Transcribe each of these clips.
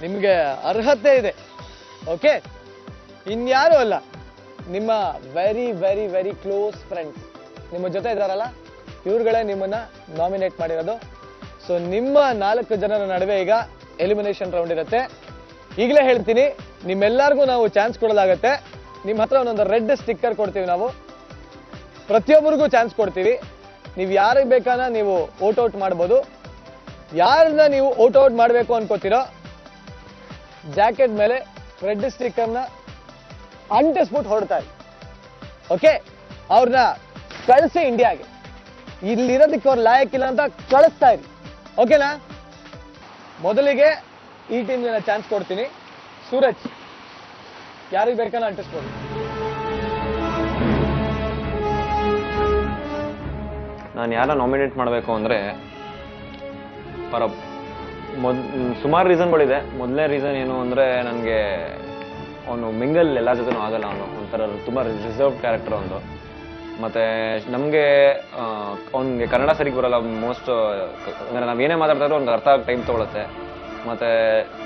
ನಿಮ್ಗೆ ಅರ್ಹತೆ ಇದೆ. ಓಕೆ, ಇನ್ಯಾರು ಅಲ್ಲ, ನಿಮ್ಮ very very very close friends ನಿಮ್ಮ ಜೊತೆ ಇದ್ದಾರಲ್ಲ, ಇವ್ರುಗಳೇ ನಿಮ್ಮನ್ನ ನಾಮಿನೇಟ್ ಮಾಡಿರೋದು. ಸೊ ನಿಮ್ಮ 4 ಜನರ ನಡುವೆ ಈಗ ಎಲಿಮಿನೇಷನ್ ರೌಂಡ್ ಇರುತ್ತೆ. ಈಗಲೇ ಹೇಳ್ತೀನಿ, ನಿಮ್ಮೆಲ್ಲರಿಗೂ ನಾವು ಚಾನ್ಸ್ ಕೊಡಲಾಗತ್ತೆ. ನಿಮ್ಮ ಹತ್ರ ಒಂದೊಂದು ರೆಡ್ ಸ್ಟಿಕ್ಕರ್ ಕೊಡ್ತೀವಿ ನಾವು, ಪ್ರತಿಯೊಬ್ಬರಿಗೂ ಚಾನ್ಸ್ ಕೊಡ್ತೀವಿ. ನೀವು ಯಾರಿಗೆ ಬೇಕಾನ ನೀವು ಓಟ್ ಔಟ್ ಮಾಡ್ಬೋದು. ಯಾರನ್ನ ನೀವು ಓಟ್ ಔಟ್ ಮಾಡಬೇಕು ಅನ್ಕೋತೀರೋ ಜಾಕೆಟ್ ಮೇಲೆ ರೆಡ್ ಸ್ಟಿಕ್ಕರ್ನ ಅಂಟಿಸ್ಬಿಟ್ಟು ಹೊರಡ್ತಾರೆ. ಓಕೆ, ಅವ್ರನ್ನ ಕಳಿಸಿ ಇಂಡಿಯಾಗೆ. ಇಲ್ಲಿರೋದಕ್ಕೆ ಅವ್ರು ಲಾಯಕ್ಕಿಲ್ಲ ಅಂತ ಕಳಿಸ್ತಾ ಇರಿ. ಓಕೆನಾ? ಮೊದಲಿಗೆ ಈ ಟೀಮ್ಗೆ ಚಾನ್ಸ್ ಕೊಡ್ತೀನಿ. ಸೂರಜ್, ಯಾರಿಗೆ ಬೇಕಾನ ಅಂಟಿಸ್ಬೋದು. ನಾನು ಯಾರ ನಾಮಿನೇಟ್ ಮಾಡಬೇಕು ಅಂದರೆ ಸುಮಾರು ರೀಸನ್ಗಳಿದೆ. ಮೊದಲನೇ ರೀಸನ್ ಏನು ಅಂದರೆ, ನನಗೆ ಅವನು ಮಿಂಗಲ್ ಎಲ್ಲ ಜೊತೆನೂ ಆಗಲ್ಲ. ಅವನು ಒಂಥರ ತುಂಬ ರಿಸರ್ವ್ ಕ್ಯಾರೆಕ್ಟರ್ ಒಂದು. ಮತ್ತು ನಮಗೆ ಅವ್ನಿಗೆ ಕನ್ನಡ ಸರಿಗೆ ಬರೋಲ್ಲ ಮೋಸ್ಟ್. ಅಂದರೆ ನಾವು ಏನೇ ಮಾತಾಡ್ತಾರೋ ಅವ್ನಿಗೆ ಅರ್ಥ ಆಗಿ ಟೈಮ್ ತೊಗೊಳುತ್ತೆ. ಮತ್ತು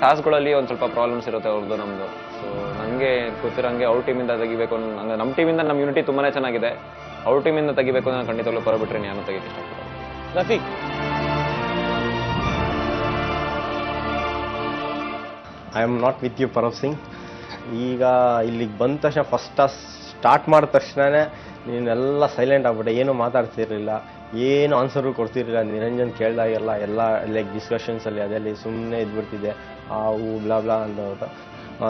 ಟಾಸ್ಕ್ಗಳಲ್ಲಿ ಒಂದು ಸ್ವಲ್ಪ ಪ್ರಾಬ್ಲಮ್ಸ್ ಇರುತ್ತೆ ಅವ್ರದ್ದು ನಮ್ಮದು. ಸೊ ನನಗೆ ಗೊತ್ತಿರೋಂಗೆ ಅವ್ರ ಟೀಮಿಂದ ತೆಗಿಬೇಕು ಅಂದರೆ, ನಮ್ಮ ಟೀಮಿಂದ ನಮ್ಮ ಯೂನಿಟಿ ತುಂಬಾ ಚೆನ್ನಾಗಿದೆ. ಅವ್ರ ಟೀಮಿಂದ ತೆಗಿಬೇಕು ನಾನು ಖಂಡಿತವಾಗ್ಲೂ ಹೊರಬಿಟ್ರೆ ನಾನು ತೆಗಿಕ್ಕೆ ಇಷ್ಟಪಡ್ತೀನಿ. Rafiq, I am not with you Parav Singh. ಈಗ ಇಲ್ಲಿಗೆ ಬಂದ ತಕ್ಷಣ ಫಸ್ಟ್ ಸ್ಟಾರ್ಟ್ ಮಾಡಿದ ತಕ್ಷಣವೇ ನೀನೆಲ್ಲ ಸೈಲೆಂಟ್ ಆಗ್ಬಿಟ್ಟೆ. ಏನೂ ಮಾತಾಡ್ತಿರ್ಲಿಲ್ಲ, ಏನು ಆನ್ಸರು ಕೊಡ್ತಿರ್ಲಿಲ್ಲ. ನಿರಂಜನ್ ಕೇಳಿದಾಗೆಲ್ಲ ಎಲ್ಲ ಲೈಕ್ ಡಿಸ್ಕಷನ್ಸಲ್ಲಿ ಅದರಲ್ಲಿ ಸುಮ್ಮನೆ ಇದ್ಬಿಡ್ತಿದ್ದೆ. ಹೂ ಬ್ಲಾ ಬ್ಲಾ ಅಂತ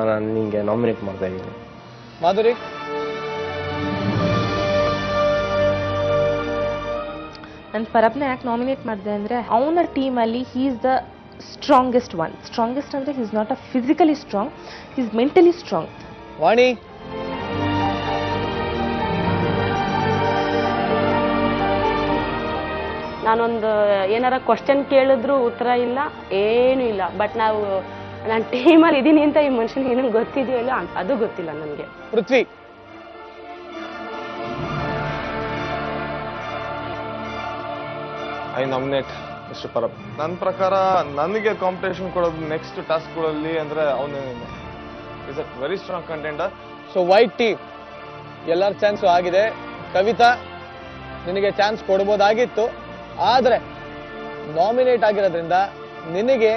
ನಾನು ನಿಮಗೆ ನಾಮಿನೇಟ್ ಮಾಡ್ತಾ ಇದ್ದೀನಿ. ಮಾಧುರಿ, ನಾನು ಪರಬ್ನ ಯಾಕೆ ನಾಮಿನೇಟ್ ಮಾಡಿದೆ ಅಂದರೆ, ಅವನ ಟೀಮಲ್ಲಿ he is the strongest one. Strongest ಅಂದರೆ he is not a physically strong, he is mentally strong. Vani, ನಾನೊಂದು ಏನಾರ ಕ್ವಶನ್ ಕೇಳಿದ್ರು ಉತ್ತರ ಇಲ್ಲ, ಏನೂ ಇಲ್ಲ. ಬಟ್ ನಾನು ಟೀಮಲ್ಲಿ ಇದ್ದೀನಿ ಅಂತ ಈ ಮನುಷ್ಯನಿಗೆ ಏನೋ ಗೊತ್ತಿದೆಯೋ ಇಲ್ಲ ಅದು ಗೊತ್ತಿಲ್ಲ ನನಗೆ. ಪೃಥ್ವಿ, ಐ ನಾಮಿನೇಟ್ ಮಿಸ್ಟರ್ ಪರಬ್. ನನ್ನ ಪ್ರಕಾರ ನನಗೆ ಕಾಂಪಿಟೇಷನ್ ಕೊಡೋದು ನೆಕ್ಸ್ಟ್ ಟಾಸ್ಕ್ಗಳಲ್ಲಿ ಅಂದರೆ ಅವನು is a very strong contender. So white team ಎಲ್ಲರ ಚಾನ್ಸು ಆಗಿದೆ. ಕವಿತಾ, ನಿನಗೆ ಚಾನ್ಸ್ ಕೊಡ್ಬೋದಾಗಿತ್ತು, ಆದರೆ ನಾಮಿನೇಟ್ ಆಗಿರೋದ್ರಿಂದ ನಿನಗೆ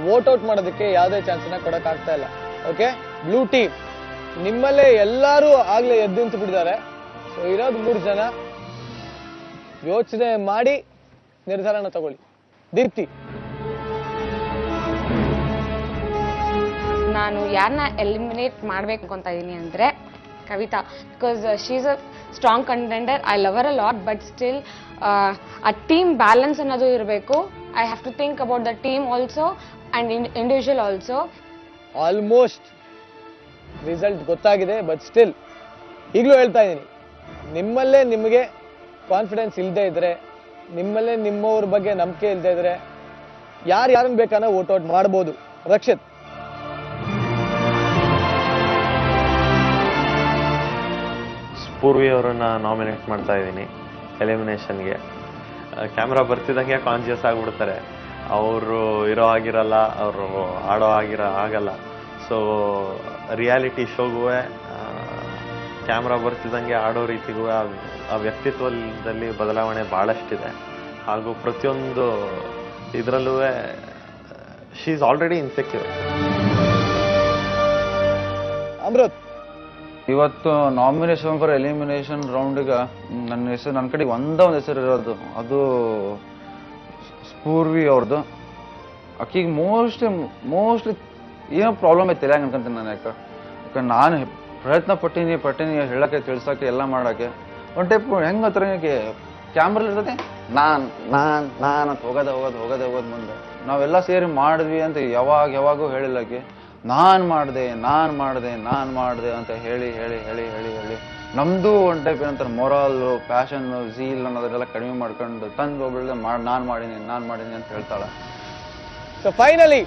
ವೋಟ್ ಔಟ್ ಮಾಡೋದಕ್ಕೆ ಯಾವುದೇ ಚಾನ್ಸನ್ನ ಕೊಡೋಕ್ಕಾಗ್ತಾ ಇಲ್ಲ. ಓಕೆ, ಬ್ಲೂ ಟೀಮ್ ನಿಮ್ಮಲ್ಲೇ ಎಲ್ಲರೂ ಆಗಲೇ ಎದ್ದು ನಿಂತು ಬಿಟ್ಟಿದ್ದಾರೆ. ಸೊ ಇರೋದು 3 ಜನ. ಯೋಚನೆ ಮಾಡಿ ನಿರ್ಧಾರನ ತಗೊಳ್ಳಿ. ದೀಪ್ತಿ, ನಾನು ಯಾರನ್ನ ಎಲಿಮಿನೇಟ್ ಮಾಡಬೇಕು ಅಂತ ಇದ್ದೀನಿ ಅಂದರೆ Kavita. Because she is a strong contender. I love her a lot. But still ಆ ಟೀಮ್ ಬ್ಯಾಲೆನ್ಸ್ ಅನ್ನೋದು ಇರಬೇಕು. I have to think about the team also and individual also. Almost result ಗೊತ್ತಾಗಿದೆ. ಬಟ್ ಸ್ಟಿಲ್ ಈಗಲೂ ಹೇಳ್ತಾ ಇದ್ದೀನಿ, ನಿಮ್ಮಲ್ಲೇ ನಿಮಗೆ ಕಾನ್ಫಿಡೆನ್ಸ್ ಇಲ್ಲದೆ ಇದ್ರೆ, ನಿಮ್ಮಲ್ಲೇ ನಿಮ್ಮವ್ರ ಬಗ್ಗೆ ನಂಬಿಕೆ ಇಲ್ಲದೆ ಇದ್ರೆ ಯಾರನ್ನ ಬೇಕಾನ ವೋಟ್ ಔಟ್ ಮಾಡ್ಬೋದು. ರಕ್ಷಿತ್, ಪೂರ್ವಿ ಅವರನ್ನ ನಾಮಿನೇಟ್ ಮಾಡ್ತಾ ಇದ್ದೀನಿ ಎಲಿಮಿನೇಷನ್ಗೆ. ಕ್ಯಾಮ್ರಾ ಬರ್ತಿದ್ದಂಗೆ ಕಾನ್ಷಿಯಸ್ ಆಗಿಬಿಡ್ತಾರೆ. ಅವರು ಇರೋ ಆಗಿರಲ್ಲ, ಅವರು ಆಡೋ ಆಗಲ್ಲ. ಸೊ ರಿಯಾಲಿಟಿ ಶೋಗೂ ಕ್ಯಾಮ್ರಾ ಬರ್ತಿದ್ದಂಗೆ ಆಡೋ ರೀತಿಗೂ ಆ ವ್ಯಕ್ತಿತ್ವದಲ್ಲಿ ಬದಲಾವಣೆ ಭಾಳಷ್ಟಿದೆ. ಹಾಗೂ ಪ್ರತಿಯೊಂದು ಇದರಲ್ಲೂ she is already insecure. Amrit, ಇವತ್ತು ನಾಮಿನೇಷನ್ ಫಾರ್ ಎಲಿಮಿನೇಷನ್ ರೌಂಡಿಗೆ ನನ್ನ ಕಡೆಗೆ ಒಂದು ಹೆಸರು ಇರೋದು, ಅದು ಸ್ಪೂರ್ವಿ ಅವ್ರದ್ದು. ಆಕಿಗೆ ಮೋಸ್ಟ್ಲಿ ಏನೋ ಪ್ರಾಬ್ಲಮ್ ಐತೆ ಇಲ್ಲ ಅನ್ಕೊಂತೀನಿ ನಾನು. ಯಾಕೆ ನಾನು ಪ್ರಯತ್ನ ಪಟ್ಟೀನಿ ಹೇಳಕ್ಕೆ ತಿಳ್ಸೋಕ್ಕೆ ಎಲ್ಲ ಮಾಡೋಕ್ಕೆ. ಒಂದು ಟೈಪ್ ಹೆಂಗೆ ಹತ್ರ ಕ್ಯಾಮ್ರಲ್ಲಿ ಇರ್ತದೆ ನಾನು ಅಂತ ಹೋಗೋದೆ ಮುಂದೆ. ನಾವೆಲ್ಲ ಸೇರಿ ಮಾಡಿದ್ವಿ ಅಂತ ಯಾವಾಗೂ ಹೇಳಿಲ್ಲಕ್ಕೆ ನಾನು ಮಾಡಿದೆ ಅಂತ ಹೇಳಿ ನಮ್ಮದು ಒಂದು ಟೈಪ್ ಏನಂತಾರೆ ಮೊರಾಲು, ಪ್ಯಾಷನ್ನು, ಝೀಲ್ ಅನ್ನೋದನ್ನೆಲ್ಲ ಕಡಿಮೆ ಮಾಡ್ಕೊಂಡು ತಂದು ಒಬ್ಬಳೆ ನಾನು ಮಾಡೀನಿ ಅಂತ ಹೇಳ್ತಾಳೆ. So finally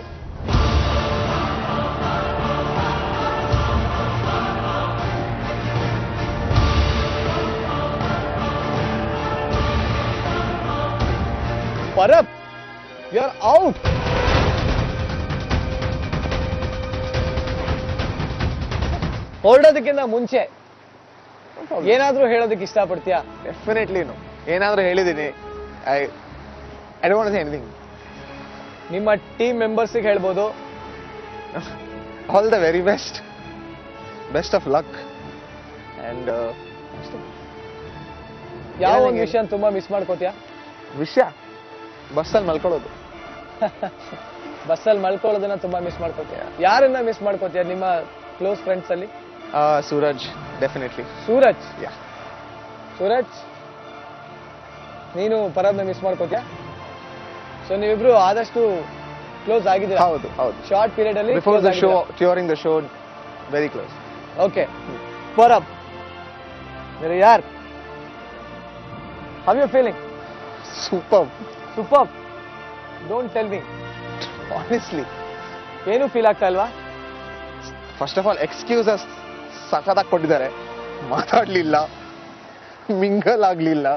Parab you are out. ಹೊರಡೋದಕ್ಕಿಂತ ಮುಂಚೆ ಏನಾದ್ರೂ ಹೇಳೋದಕ್ಕೆ ಇಷ್ಟಪಡ್ತೀಯಾ? ಡೆಫಿನೆಟ್ಲಿ ಏನಾದ್ರೂ ಹೇಳಿದ್ದೀನಿ. I don't want to say anything. ನಿಮ್ಮ ಟೀಮ್ ಮೆಂಬರ್ಸಿಗೆ ಹೇಳ್ಬೋದು all the very best, best of luck. And ಯಾವ ಒಂದು ವಿಷಯ ತುಂಬಾ ಮಿಸ್ ಮಾಡ್ಕೋತೀಯಾ? ವಿಷಯ ಬಸ್ಸಲ್ಲಿ ಮಲ್ಕೊಳ್ಳೋದು. ಬಸ್ಸಲ್ಲಿ ಮಲ್ಕೊಳ್ಳೋದನ್ನ ತುಂಬಾ ಮಿಸ್ ಮಾಡ್ಕೋತೀಯ. ಯಾರನ್ನ ಮಿಸ್ ಮಾಡ್ಕೋತೀಯ ನಿಮ್ಮ ಕ್ಲೋಸ್ ಫ್ರೆಂಡ್ಸ್ ಅಲ್ಲಿ? ಸೂರಜ್, ಡೆಫಿನೆಟ್ಲಿ. ಸೂರಜ್. Yeah. ಸೂರಜ್, ನೀನು ಪರಬ್ನ ಮಿಸ್ ಮಾಡ್ಕೋತೀಯ? ಸೊ ನೀವಿಬ್ರು ಆದಷ್ಟು ಕ್ಲೋಸ್ ಆಗಿದ್ದೀರಾ? ಹೌದು ಹೌದು. ಶಾರ್ಟ್ ಪೀರಿಯಡ್ ಅಲ್ಲಿ before the show, during the show, very close. Okay. Parab, मेरे यार, how you feeling? Super. Superb. Don't tell me. Honestly ಏನು ಫೀಲ್ ಆಗ್ತಾ ಇಲ್ವಾ? ಫಸ್ಟ್ ಆಫ್ ಆಲ್ ಎಕ್ಸ್ಕ್ಯೂಸಸ್ ಸಖತ್ತಾಗಿ ಕೊಟ್ಟಿದ್ದಾರೆ. ಮಾತಾಡ್ಲಿಲ್ಲ, ಮಿಂಗಲ್ ಆಗ್ಲಿಲ್ಲ.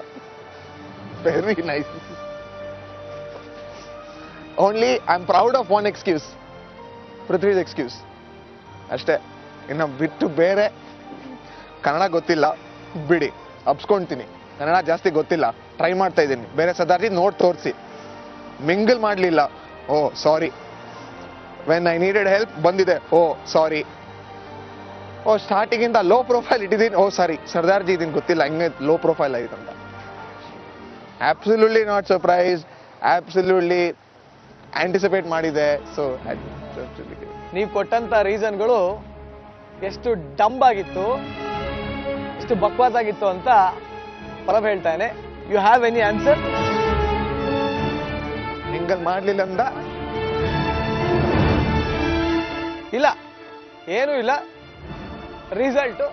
Very nice. Only I am proud of one excuse, Prithvi's excuse ಅಷ್ಟೇ. ಇನ್ನು ಬಿಟ್ಟು ಬೇರೆ ಕನ್ನಡ ಗೊತ್ತಿಲ್ಲ ಬಿಡಿ, ಅಪ್ಸ್ಕೊಂತೀನಿ. ಕನ್ನಡ ಜಾಸ್ತಿ ಗೊತ್ತಿಲ್ಲ, ಟ್ರೈ ಮಾಡ್ತಾ ಇದ್ದೀನಿ. ಬೇರೆ ಸದಾರ್ಜಿ ನೋಡಿ ತೋರಿಸಿ. ಮಿಂಗಲ್ ಮಾಡಲಿಲ್ಲ, ಓ ಸಾರಿ. ವೆನ್ ಐ ನೀಡೆಡ್ ಹೆಲ್ಪ್ ಬಂದಿದೆ, ಓ ಸಾರಿ. ಓ ಸ್ಟಾರ್ಟಿಂಗಿಂದ ಲೋ ಪ್ರೊಫೈಲ್ ಇಟ್ಟಿದ್ದೀನಿ, ಓ ಸಾರಿ ಸರ್ದಾರ್ಜಿ ಇದನ್ನು ಗೊತ್ತಿಲ್ಲ ಹೆಂಗೆ ಲೋ ಪ್ರೊಫೈಲ್ ಆಗಿದೆ ಅಂತ. Absolutely not surprise, absolutely anticipate ಮಾಡಿದೆ. ಸೊ ನೀವು ಕೊಟ್ಟಂತ ರೀಸನ್ಗಳು ಎಷ್ಟು ಡಂಬ್ ಆಗಿತ್ತು, ಎಷ್ಟು ಬಕ್ವಾಸ್ ಆಗಿತ್ತು ಅಂತ ಪರಬ್ ಹೇಳ್ತಾನೆ. You have any answer? Mingle ಮಾಡಲಿಲ್ಲ ಅಂದ? ಇಲ್ಲ, ಏನೂ ಇಲ್ಲ. ರಿಸಲ್ಟ್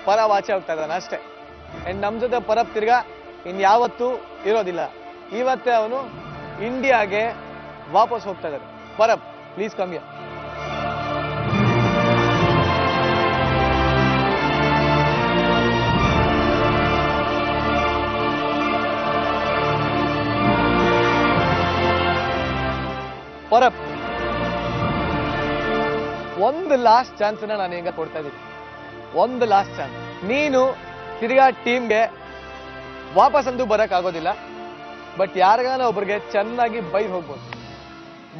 ಪರಬ್ ಆಚೆ ಹೋಗ್ತಾ ಇದ್ದಾನೆ ಅಷ್ಟೇ. ಅಂಡ್ ನಮ್ಮ ಜೊತೆ ಪರಬ್ ತಿರ್ಗಾ ಇನ್ಯಾವತ್ತೂ ಇರೋದಿಲ್ಲ. ಇವತ್ತೇ ಅವನು ಇಂಡಿಯಾಗೆ ವಾಪಸ್ ಹೋಗ್ತಾ ಇದ್ದಾನೆ. ಪರಬ್, ಪ್ಲೀಸ್ ಕಮ್ ಹಿಯರ್. ಪರಬ್, ಒಂದು ಲಾಸ್ಟ್ ಚಾನ್ಸ್ ನಾನು ಈಗ ಕೊಡ್ತಾ ಇದ್ದೀನಿ. ಒಂದು ಲಾಸ್ಟ್ ಚಾನ್ಸ್. ನೀನು ತಿರ್ಗಾ ಟೀಮ್ಗೆ ವಾಪಸ್ ಅಂತೂ ಬರಕ್ ಆಗೋದಿಲ್ಲ, ಬಟ್ ಯಾರಿಗಾನ ಒಬ್ರಿಗೆ ಚೆನ್ನಾಗಿ ಬೈದ್ ಹೋಗ್ಬೋದು.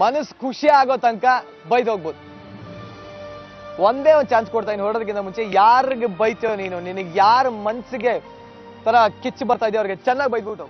ಮನಸ್ಸು ಖುಷಿ ಆಗೋ ತನಕ ಬೈದ್ ಹೋಗ್ಬೋದು. ಒಂದೇ ಒಂದು ಚಾನ್ಸ್ ಕೊಡ್ತಾ ಇದ್ದೀನಿ. ಹೊರಡೋದಕ್ಕಿಂತ ಮುಂಚೆ ಯಾರಿಗೆ ಬೈತೇವ ನೀನು, ನಿನಗೆ ಯಾರ ಮನ್ಸಿಗೆ ತರ ಕಿಚ್ಚು ಬರ್ತಾ ಇದೆಯೋ ಅವ್ರಿಗೆ ಚೆನ್ನಾಗಿ ಬೈದ್ಬಿಟ್ಟು.